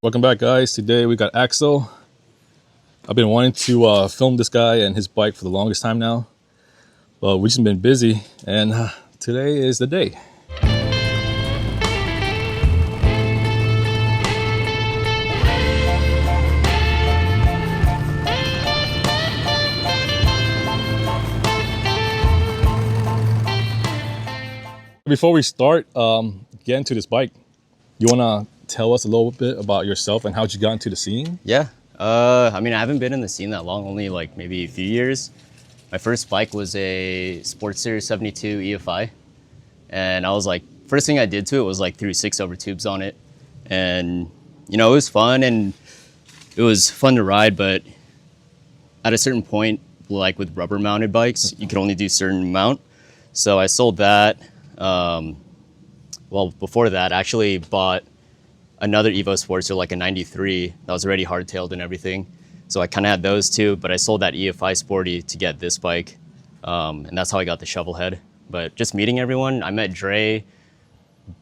Welcome back, guys. Today we got Axel. I've been wanting to film this guy and his bike for the longest time now, but we've just been busy, and today is the day. Before we start getting into this bike, you want to tell us a little bit about yourself and how you got into the scene? Yeah. I mean, I haven't been in the scene that long, only like maybe a few years. My first bike was a Sports Series 72 EFI. And I was like, first thing I did to it was like threw 6 over tubes on it. And, you know, it was fun and it was fun to ride, but at a certain point, like with rubber mounted bikes, you could only do a certain amount. So I sold that. Well, before that, I actually bought another Evo Sportster, like a 93, that was already hardtailed and everything. So I kind of had those two, but I sold that EFI Sporty to get this bike. And that's how I got the Shovelhead. But just meeting everyone, I met Dre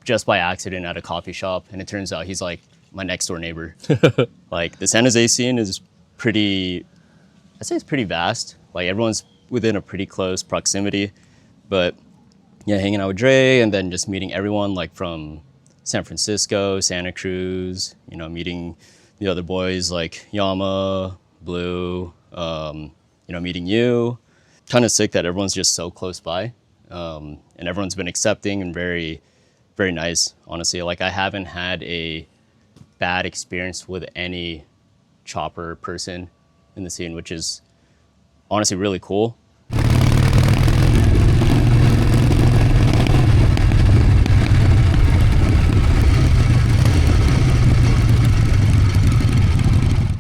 just by accident at a coffee shop. And it turns out he's like my next door neighbor. Like the San Jose scene is pretty, I'd say it's pretty vast. Like everyone's within a pretty close proximity. But yeah, hanging out with Dre and then just meeting everyone like from San Francisco, Santa Cruz, you know, meeting the other boys like Yama, Blue, you know, meeting you. Kind of sick that everyone's just so close by. And everyone's been accepting and very, very nice, honestly. Like I haven't had a bad experience with any chopper person in the scene, which is honestly really cool.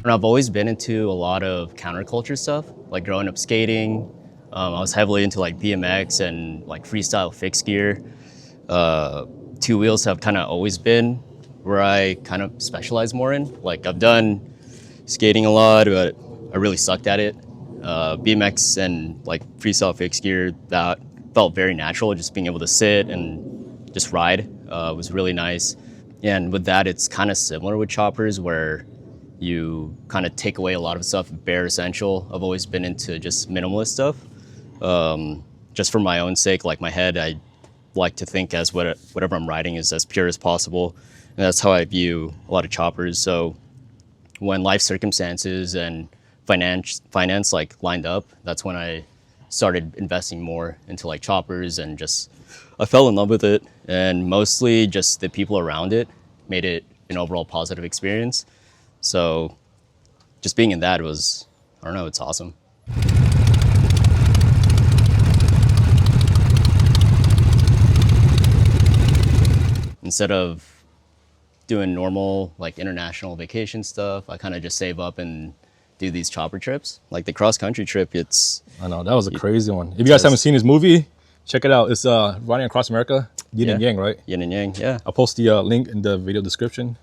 And I've always been into a lot of counterculture stuff, like growing up skating. I was heavily into like BMX and like freestyle fixed gear. Two wheels have kind of always been where I kind of specialize more in. Like I've done skating a lot, but I really sucked at it. BMX and like freestyle fixed gear, that felt very natural. Just being able to sit and just ride was really nice. And with that, it's kind of similar with choppers where you kind of take away a lot of stuff, bare essential. I've always been into just minimalist stuff. Just for my own sake, like my head, I like to think as whatever I'm riding is as pure as possible. And that's how I view a lot of choppers. So when life circumstances and finance like lined up, that's when I started investing more into like choppers and just, I fell in love with it. And mostly just the people around it made it an overall positive experience. So just being in that was, I don't know, it's awesome. Instead of doing normal like international vacation stuff, I kind of just save up and do these chopper trips. Like the cross country trip, it's... I know, that was a crazy one. If you guys haven't seen his movie, check it out. It's Riding Across America, Yin and Yang, right? Yin and Yang, yeah. I'll post the link in the video description.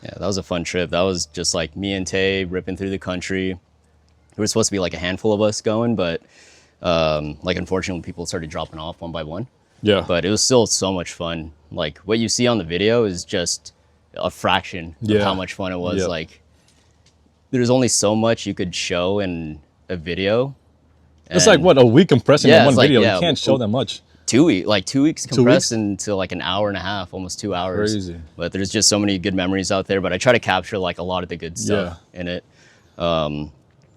Yeah, that was a fun trip. That was just like me and Tay ripping through the country. There was supposed to be like a handful of us going, but like unfortunately people started dropping off one by one. Yeah. But it was still so much fun. Like what you see on the video is just a fraction of how much fun it was. Like there's only so much you could show in a video. It's like what, a week compressing in one video. Yeah, you can't show that much. 2 weeks, like 2 weeks compressed into like an hour and a half, almost 2 hours. Crazy. But there's just so many good memories out there. But I try to capture like a lot of the good stuff in it. And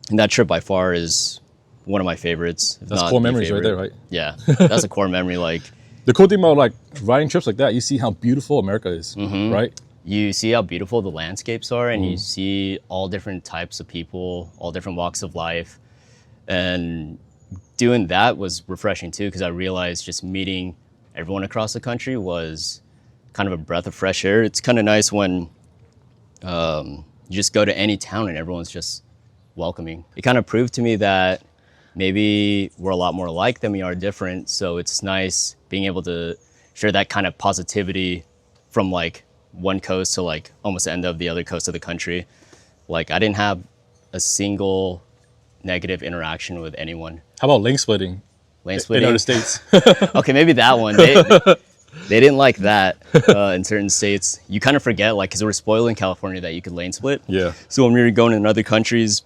that trip by far is one of my favorites. That's core memories right there, right? Yeah, that's a core memory. Like the cool thing about like riding trips like that, you see how beautiful America is, right? You see how beautiful the landscapes are, and you see all different types of people, all different walks of life, and doing that was refreshing too, because I realized just meeting everyone across the country was kind of a breath of fresh air. It's kind of nice when you just go to any town and everyone's just welcoming. It kind of proved to me that maybe we're a lot more alike than we are different. So it's nice being able to share that kind of positivity from like one coast to like almost the end of the other coast of the country. Like I didn't have a single negative interaction with anyone. How about lane splitting? Lane splitting? In other states. Okay, maybe that one. They didn't like that in certain states. You kind of forget, like, because we're spoiled in California that you could lane split. Yeah. So when we were going in other countries,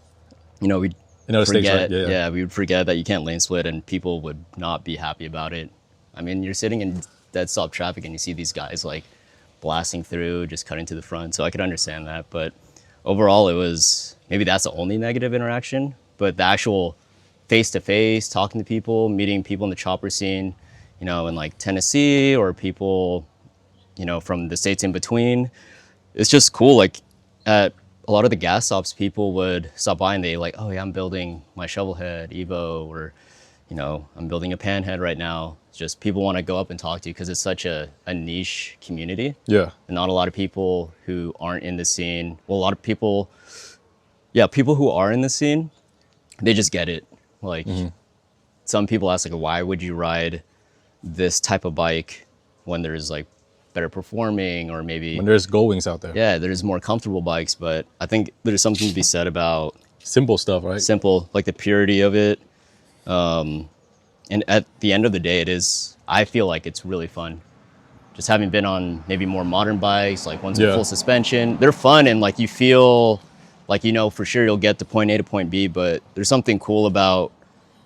you know, we'd In other states, right? forget, Yeah, yeah. we would forget that you can't lane split, and people would not be happy about it. I mean, you're sitting in dead stop traffic and you see these guys like blasting through, just cutting to the front. So I could understand that. But overall, it was maybe that's the only negative interaction. But the actual face to face, talking to people, meeting people in the chopper scene, you know, in like Tennessee or people, you know, from the states in between, it's just cool. Like at a lot of the gas stops, people would stop by and they like, oh yeah, I'm building my Shovelhead Evo, or, you know, I'm building a panhead right now. It's just people want to go up and talk to you because it's such a niche community. Yeah. And not a lot of people who aren't in the scene. Well, a lot of people, yeah, people who are in the scene, they just get it. Like some people ask like, why would you ride this type of bike when there's like better performing, or maybe When there's gold wings out there. yeah, there's more comfortable bikes. But I think there's something to be said about Simple stuff, right? simple, like the purity of it. And at the end of the day, I feel like it's really fun. Just having been on maybe more modern bikes, like ones with Yeah. full suspension, they're fun and like you feel like, you know, for sure you'll get to point A to point B, but there's something cool about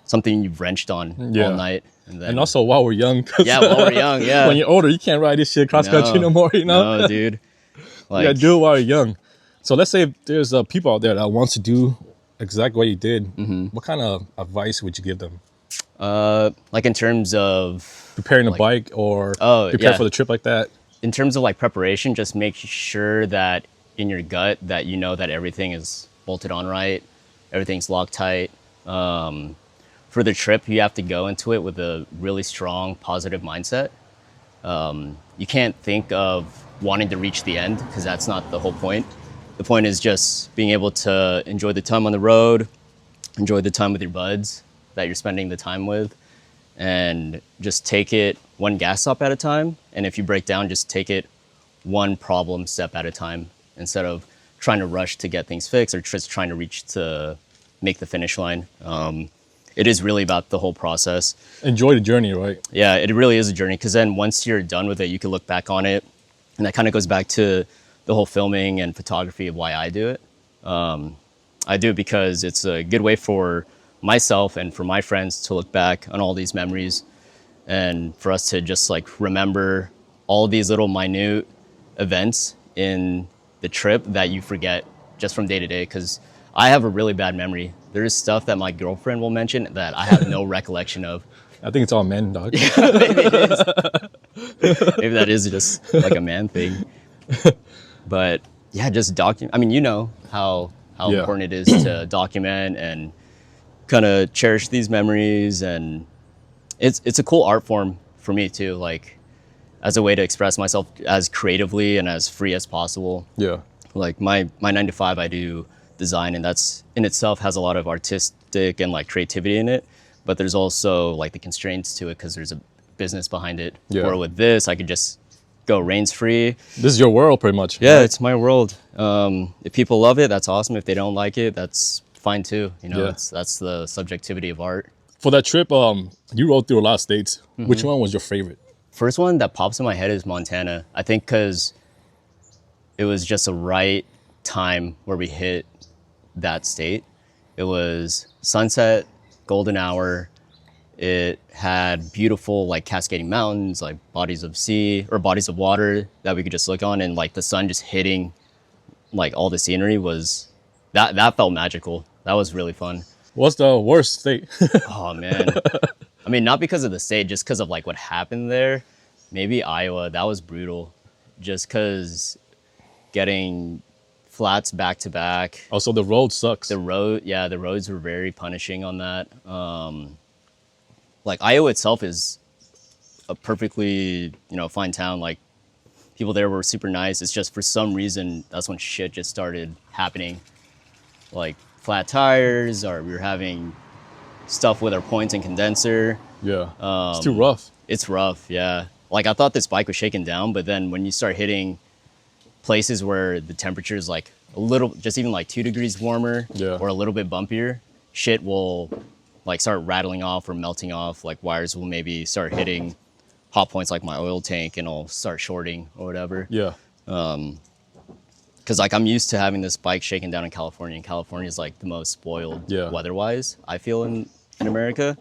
something you've wrenched on Yeah. all night. And then, And also while we're young. 'Cause yeah, while we're young, yeah. when you're older, you can't ride this shit cross country no more, you know? No, dude. Like, You gotta do it while you're young. So let's say if there's people out there that wants to do exactly what you did. What kind of advice would you give them? like in terms of Preparing a bike or Oh, prepare yeah. for the trip like that? in terms of like preparation, just make sure that in your gut that you know that everything is bolted on right, everything's locked tight. For the trip, you have to go into it with a really strong, positive mindset. You can't think of wanting to reach the end because that's not the whole point. The point is just being able to enjoy the time on the road, enjoy the time with your buds that you're spending the time with, and just take it one gas stop at a time. And if you break down, just take it one problem step at a time instead of trying to rush to get things fixed or just trying to reach to make the finish line. It is really about the whole process. Enjoy the journey, right? Yeah, it really is a journey because then once you're done with it, you can look back on it. And that kind of goes back to the whole filming and photography of why I do it. I do it because it's a good way for myself and for my friends to look back on all these memories and for us to just like remember all these little minute events in the trip that you forget just from day to day. Because I have a really bad memory. There is stuff that my girlfriend will mention that I have no recollection of. I think it's all men, dog. Maybe it is. Maybe that is just like a man thing. But yeah, just document. I mean, you know how Yeah. important it is to document and kind of cherish these memories, and it's a cool art form for me too. Like as a way to express myself as creatively and as free as possible. Yeah. Like my 9 to 5, I do design, and that's in itself has a lot of artistic and like creativity in it. But there's also like the constraints to it because there's a business behind it. Yeah. Or with this, I could just go reins free. This is your world, pretty much. Yeah, right? it's my world. If people love it, that's awesome. If they don't like it, that's fine too. You know, Yeah. that's the subjectivity of art. For that trip, you rode through a lot of states. Mm-hmm. Which one was your favorite? First one that pops in my head is Montana. I think because it was just the right time where we hit that state. It was sunset, golden hour. It had beautiful like cascading mountains, like bodies of sea or bodies of water that we could just look on, and like the sun just hitting like all the scenery was that felt magical. That was really fun. What's the worst state? Oh man. I mean, not because of the state, just because of like what happened there. Maybe Iowa, that was brutal. Just because getting flats back to back. Also, the road sucks. The roads were very punishing on that. Like Iowa itself is a perfectly, fine town. Like people there were super nice. It's just for some reason that's when shit just started happening. Like flat tires, or we were having stuff with our points and condenser. Yeah. It's too rough. It's rough, yeah. Like I thought this bike was shaken down, but then when you start hitting places where the temperature is like a little, just even like 2 degrees warmer, Yeah. or a little bit bumpier, shit will like start rattling off or melting off. Like wires will maybe start hitting hot points like my oil tank and I'll start shorting or whatever. Yeah. Because like I'm used to having this bike shaken down in California, and California is like the most spoiled weather-wise, I feel, in America.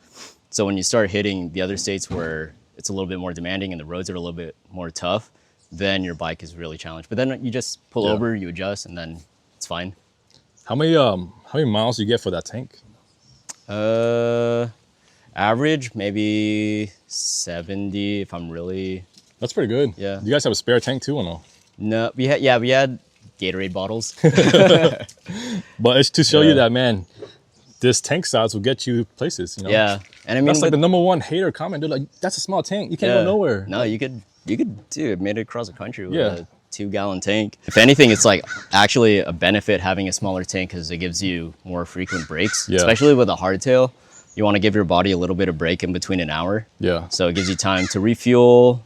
So when you start hitting the other states where it's a little bit more demanding and the roads are a little bit more tough, then your bike is really challenged. But then you just pull over, you adjust, and then it's fine. How many miles do you get for that tank? Average maybe 70 if I'm really. That's pretty good. Yeah. You guys have a spare tank too or no? No, we had Gatorade bottles. But it's to show you that, man, this tank size will get you places, you know? Yeah. And I mean, that's like the #1 hater comment. They're like, that's a small tank. You can't go nowhere. No, you could dude, made it across the country with a 2-gallon tank. If anything, it's like actually a benefit having a smaller tank because it gives you more frequent breaks, especially with a hardtail. You want to give your body a little bit of break in between an hour. Yeah. So it gives you time to refuel,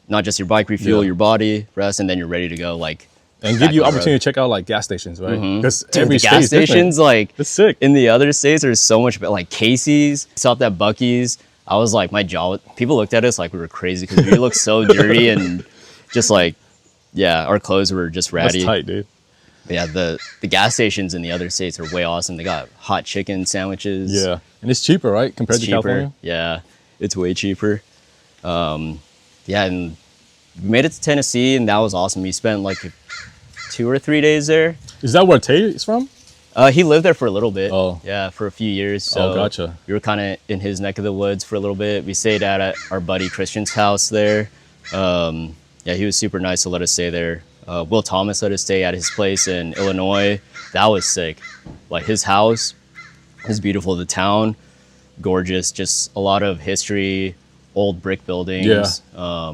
not just your bike, refuel your body, rest, and then you're ready to go. Like, and give you opportunity to check out like gas stations, right? Because every gas stations, like, it's sick. In the other states, there's so much, like Casey's, stopped at Buc-ee's. I was like, my jaw, people looked at us like we were crazy because we looked so dirty and just like, our clothes were just ratty. That's tight, dude. But yeah, the gas stations in the other states are way awesome. They got hot chicken sandwiches. Yeah, and it's cheaper, right, compared to California? Yeah, it's way cheaper. And we made it to Tennessee, and that was awesome. We spent like 2 or 3 days there. Is that where Tay is from? He lived there for a little bit. Oh. Yeah, for a few years. So gotcha. We were kind of in his neck of the woods for a little bit. We stayed at our buddy Christian's house there. He was super nice to let us stay there. Will Thomas let us stay at his place in Illinois. That was sick. Like his house is beautiful. The town, gorgeous. Just a lot of history, old brick buildings. Yeah.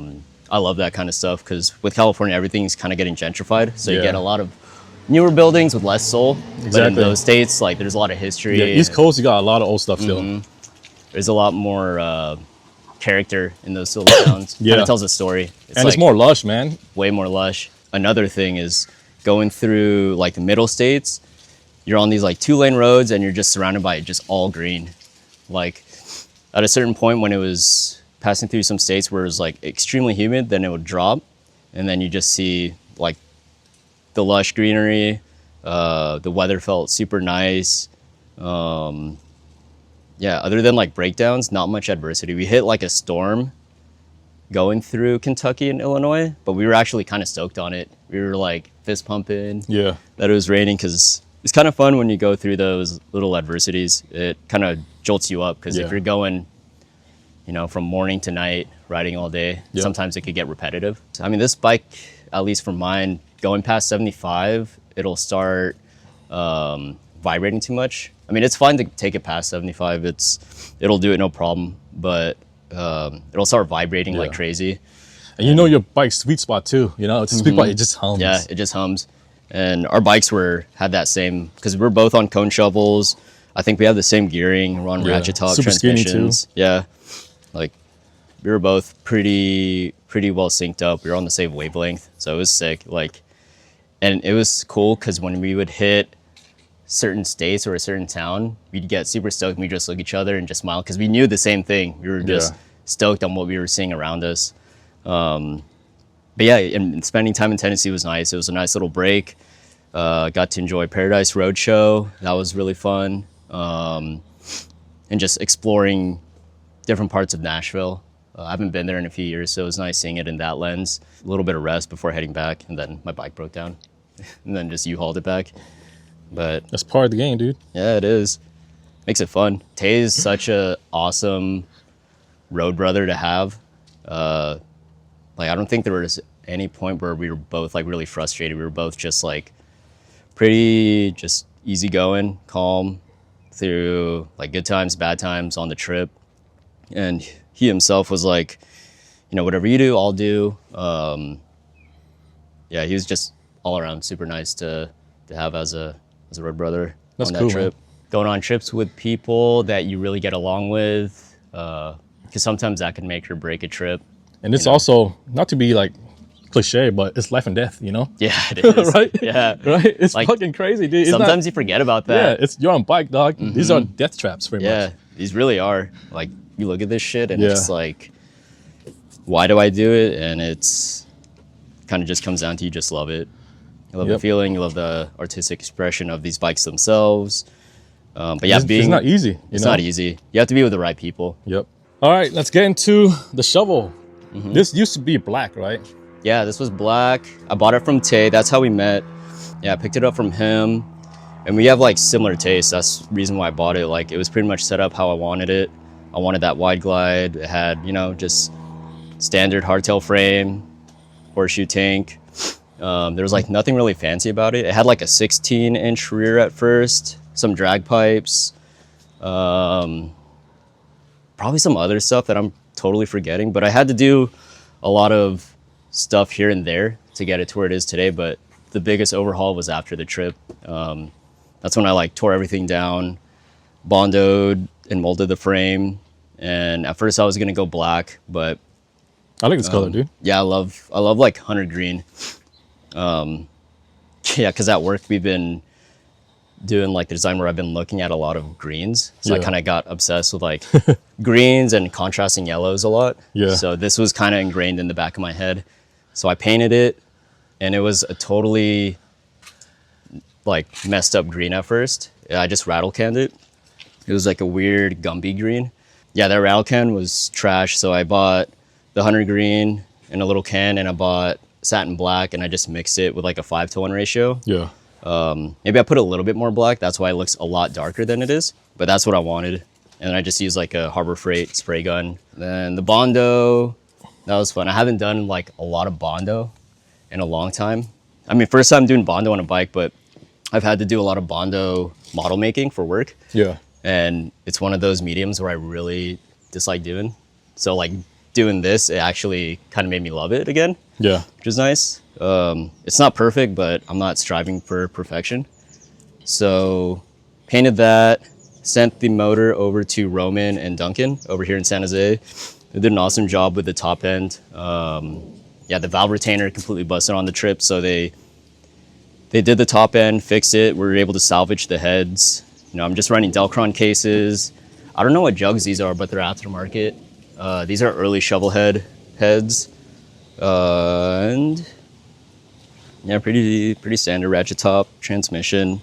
I love that kind of stuff because with California, everything's kind of getting gentrified. So you get a lot of newer buildings with less soul. Exactly. But in those states, like there's a lot of history. Yeah, East Coast, you got a lot of old stuff still. There's a lot more character in those little towns. Kind of tells a story. It's more lush, man. Way more lush. Another thing is going through like the middle states, you're on these like 2-lane roads and you're just surrounded by just all green. Like at a certain point when it was passing through some states where it was like extremely humid, then it would drop. And then you just see like the lush greenery. The weather felt super nice. Other than like breakdowns, not much adversity. We hit like a storm going through Kentucky and Illinois, but we were actually kind of stoked on it. We were like fist pumping that it was raining because it's kind of fun when you go through those little adversities. It kind of jolts you up because if you're going, from morning to night, riding all day, sometimes it could get repetitive. I mean, this bike, at least for mine, going past 75, it'll start vibrating too much. I mean, it's fine to take it past 75. It'll do it no problem, but it'll start vibrating like crazy. And your bike's sweet spot too. It's a sweet spot. It just hums. Yeah, it just hums. And our bikes had that same, because we're both on cone shovels. I think we have the same gearing. We're on ratchet top transmissions. Yeah, like we were both pretty well synced up. We were on the same wavelength, so it was sick. Like, and it was cool because when we would hit certain states or a certain town, we'd get super stoked and we'd just look at each other and just smile because we knew the same thing. We were just stoked on what we were seeing around us. And spending time in Tennessee was nice. It was a nice little break. Got to enjoy Paradise Roadshow. That was really fun. And just exploring different parts of Nashville. I haven't been there in a few years, so it was nice seeing it in that lens. A little bit of rest before heading back, and then my bike broke down. And then just U-hauled it back. But that's part of the game, dude. Yeah, it is. Makes it fun. Tay is such a awesome road brother to have. I don't think there was any point where we were both like really frustrated. We were both just like pretty just easygoing, calm through like good times, bad times on the trip. And he himself was like, whatever you do, I'll do. He was just all around super nice to have as a road brother. That's on that cool, trip. man. Going on trips with people that you really get along with, because sometimes that can make or break a trip. And it's also, not to be like cliche, but it's life and death, Yeah, it is. Right? Yeah. Right? It's like, fucking crazy, dude. Sometimes you forget about that. Yeah, you're on bike, dog. These are death traps, pretty much. Yeah, these really are. Like, you look at this shit and it's like, why do I do it? And it's kind of just comes down to you just love it. You love the feeling, you love the artistic expression of these bikes themselves. But yeah, it's not easy. It's not easy. You have to be with the right people. Yep. All right, let's get into the shovel. This used to be black, right? Yeah, this was black. I bought it from Tay. That's how we met. Yeah, I picked it up from him. And we have like similar tastes. That's the reason why I bought it. Like it was pretty much set up how I wanted it. I wanted that wide glide. It had, you know, just standard hardtail frame, horseshoe tank. There was like nothing really fancy about it. It had like a 16-inch rear at first, some drag pipes, probably some other stuff that I'm totally forgetting. But I had to do a lot of stuff here and there to get it to where it is today. But the biggest overhaul was after the trip. That's when I like tore everything down, bondoed and molded the frame. And at first I was gonna go black, but I like this color, dude. yeah, I love like hunter green. Yeah, because at work we've been doing like the design where I've been looking at a lot of greens. So I kind of got obsessed with like greens and contrasting yellows a lot. Yeah. So this was kind of ingrained in the back of my head. So I painted it, and it was a totally like messed up green at first. I just rattle canned it. It was like a weird Gumby green. Yeah, that rattle can was trash. So I bought the hunter green in a little can, and I bought satin black, and I just mixed it with like a 5-to-1 ratio. Yeah. Maybe I put a little bit more black. That's why it looks a lot darker than it is, but that's what I wanted. And then I just used like a Harbor Freight spray gun. Then the Bondo, that was fun. I haven't done like a lot of Bondo in a long time. I mean, first time doing Bondo on a bike, but I've had to do a lot of Bondo model making for work. Yeah. And it's one of those mediums where I really dislike doing. So like doing this, it actually kind of made me love it again. Yeah. Which is nice. It's not perfect, but I'm not striving for perfection. So painted that, sent the motor over to Roman and Duncan over here in San Jose. They did an awesome job with the top end. Yeah, the valve retainer completely busted on the trip, so they did the top end, fixed it. We were able to salvage the heads. You know, I'm just running Delcron cases. I don't know what jugs these are, but they're aftermarket. These are early Shovelhead heads. And yeah, pretty standard ratchet top, transmission,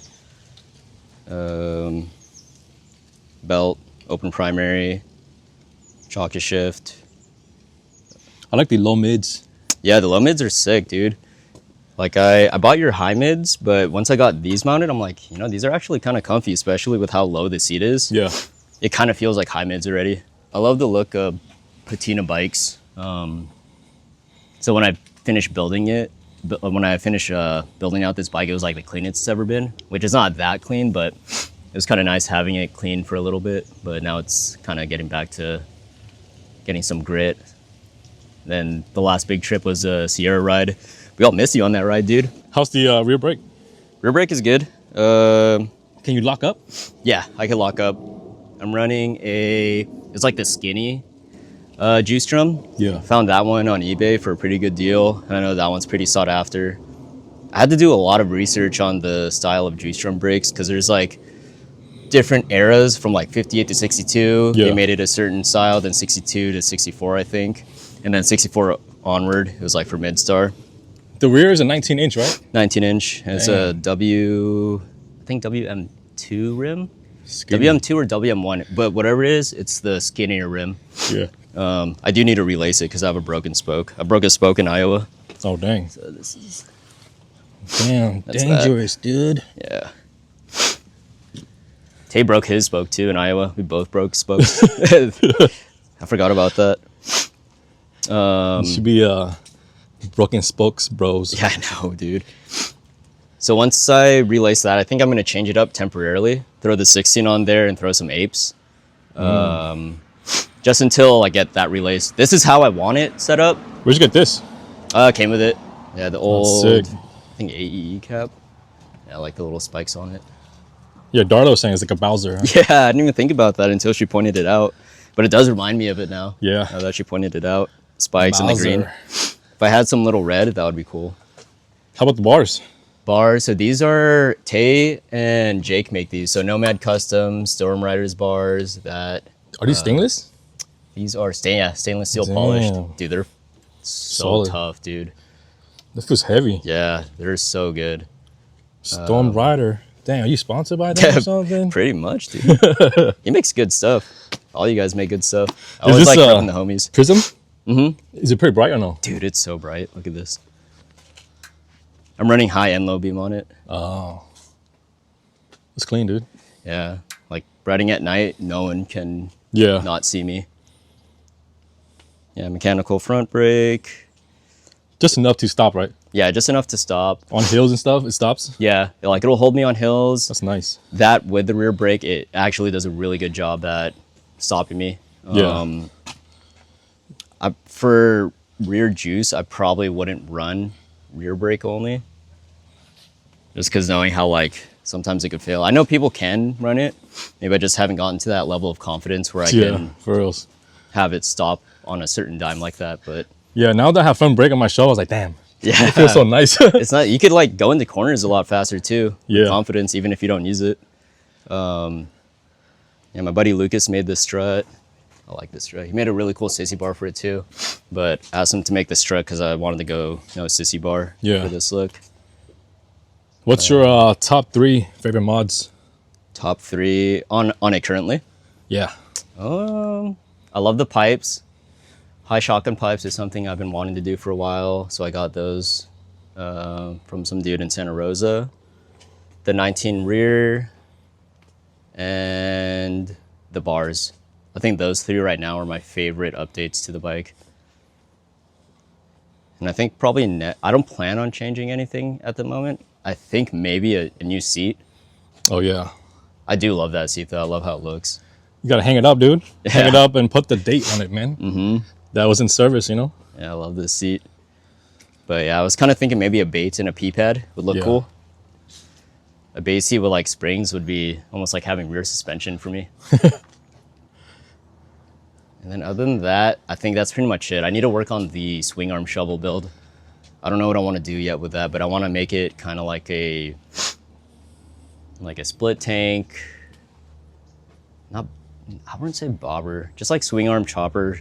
belt, open primary, jockey shift. I like the low mids. Yeah, the low mids are sick, dude. Like I bought your high mids, but once I got these mounted, I'm like, you know, these are actually kind of comfy, especially with how low the seat is. Yeah. It kind of feels like high mids already. I love the look of patina bikes. So when I finished building it, building out this bike, it was like the cleanest it's ever been, which is not that clean, but it was kind of nice having it clean for a little bit. But now it's kind of getting back to getting some grit. Then the last big trip was a Sierra ride. We all missed you on that ride, dude. How's the rear brake? Rear brake is good. Can you lock up? Yeah, I can lock up. I'm running it's like the skinny juice drum. Yeah. Found that one on eBay for a pretty good deal. I know that one's pretty sought after. I had to do a lot of research on the style of juice drum brakes because there's like different eras from like 58 to 62. Yeah. They made it a certain style, then 62 to 64, I think. And then 64 onward, it was like for Midstar. The rear is a 19-inch, right? 19-inch. It's a WM2 rim. Skinny. WM2 or WM1, but whatever it is, it's the skinnier rim. Yeah. I do need to relace it because I have a broken spoke. I broke a spoke in Iowa. Oh, dang. So this is... Damn, dangerous, dude. Yeah. Tay broke his spoke too in Iowa. We both broke spokes. I forgot about that. Should be broken spokes, bros. Yeah, I know, dude. So once I relace that, I think I'm going to change it up temporarily. Throw the 16 on there and throw some apes. Just until I get that relace. This is how I want it set up. Where'd you get this? Came with it. Yeah, the old, sick. I think AEE cap. Yeah, I like the little spikes on it. Yeah, Darlo's saying it's like a Bowser. Huh? Yeah, I didn't even think about that until she pointed it out. But it does remind me of it now. Yeah. Now that she pointed it out. Spikes in the Bowser. green. If I had some little red, that would be cool. How about the bars? Bars, so these are Tay and Jake make these. So Nomad Custom, Storm Riders bars, that. Are these stainless? These are stainless steel Damn. polished. Dude, they're so Solid. tough, dude. This feels heavy. Yeah, they're so good. Storm Rider. Dang, are you sponsored by them or something? Pretty much, dude. He makes good stuff. All you guys make good stuff. I Is always this, like repping the homies. Prism? Mm-hmm. Is it pretty bright or no? Dude, it's so bright. Look at this. I'm running high and low beam on it. Oh. It's clean, dude. Yeah, like riding at night, no one can Yeah. not see me. Yeah, mechanical front brake. Just enough to stop, right? Yeah, just enough to stop. On hills and stuff, it stops? Yeah, like it'll hold me on hills. That's nice. That with the rear brake, it actually does a really good job at stopping me. Yeah. For rear juice, I probably wouldn't run rear brake only. Just because knowing how like sometimes it could fail. I know people can run it. Maybe I just haven't gotten to that level of confidence where I can for reals. have it stop on a certain dime like that. But Yeah, now that I have front brake on my show, I was like, damn, yeah, it feels so nice. it's not. You could like go into corners a lot faster too. Yeah. With confidence, even if you don't use it. Yeah, my buddy Lucas made this strut. I like this strut. He made a really cool sissy bar for it too, but asked him to make the strut because I wanted to go, sissy bar Yeah. for this look. What's your top 3 favorite mods? Top 3 on it currently. Yeah. I love the pipes. High shotgun pipes is something I've been wanting to do for a while, so I got those from some dude in Santa Rosa. The 19 rear and the bars. I think those 3 right now are my favorite updates to the bike. And I think probably I don't plan on changing anything at the moment. I think maybe a new seat. Oh, yeah. I do love that seat though. I love how it looks. You got to hang it up, dude. Yeah. Hang it up and put the date on it, man. Mm-hmm. That was in service, Yeah, I love this seat. But yeah, I was kind of thinking maybe a Bates and a P-pad would look Yeah. cool. A Bates seat with like springs would be almost like having rear suspension for me. And then other than that, I think that's pretty much it. I need to work on the swing arm shovel build. I don't know what I want to do yet with that, but I want to make it kind of like a split tank. I wouldn't say bobber, just like swing arm chopper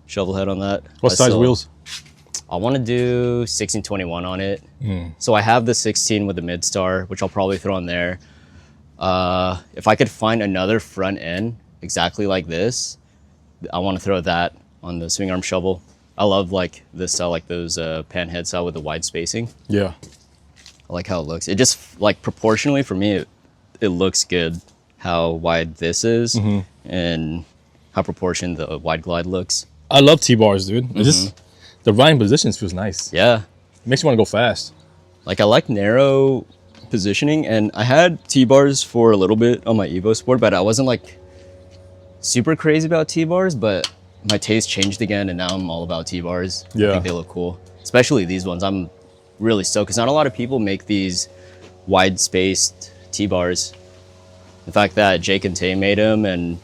shovel head on that. What size wheels? I want to do 1621 on it. So I have the 16 with the Midstar, which I'll probably throw on there. If I could find another front end exactly like this, I want to throw that on the swing arm shovel. I love like this style, like those pan head style with the wide spacing. Yeah. I like how it looks. It just like proportionally for me, it looks good how wide this is and how proportioned the wide glide looks. I love T-bars, dude. It's just, the riding positions feels nice. Yeah. Makes you want to go fast. Like I like narrow positioning, and I had T-bars for a little bit on my Evo Sport, but I wasn't like super crazy about T-bars, but my taste changed again and now I'm all about T-bars. I Yeah. think they look cool. Especially these ones. I'm really stoked because not a lot of people make these wide spaced T-bars. The fact that Jake and Tay made them and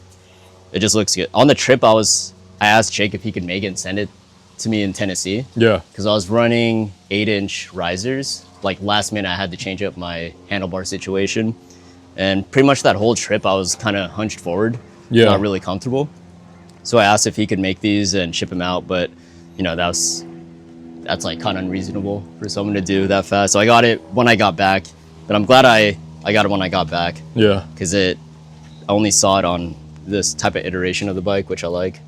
it just looks good. On the trip I asked Jake if he could make it and send it to me in Tennessee. Yeah. Because I was running 8-inch risers. Like last minute I had to change up my handlebar situation. And pretty much that whole trip I was kind of hunched forward. Yeah. Not really comfortable. So I asked if he could make these and ship them out, but that's like kind of unreasonable for someone to do that fast. So I got it when I got back, but I'm glad I got it when I got back Yeah. because I only saw it on this type of iteration of the bike, which I like.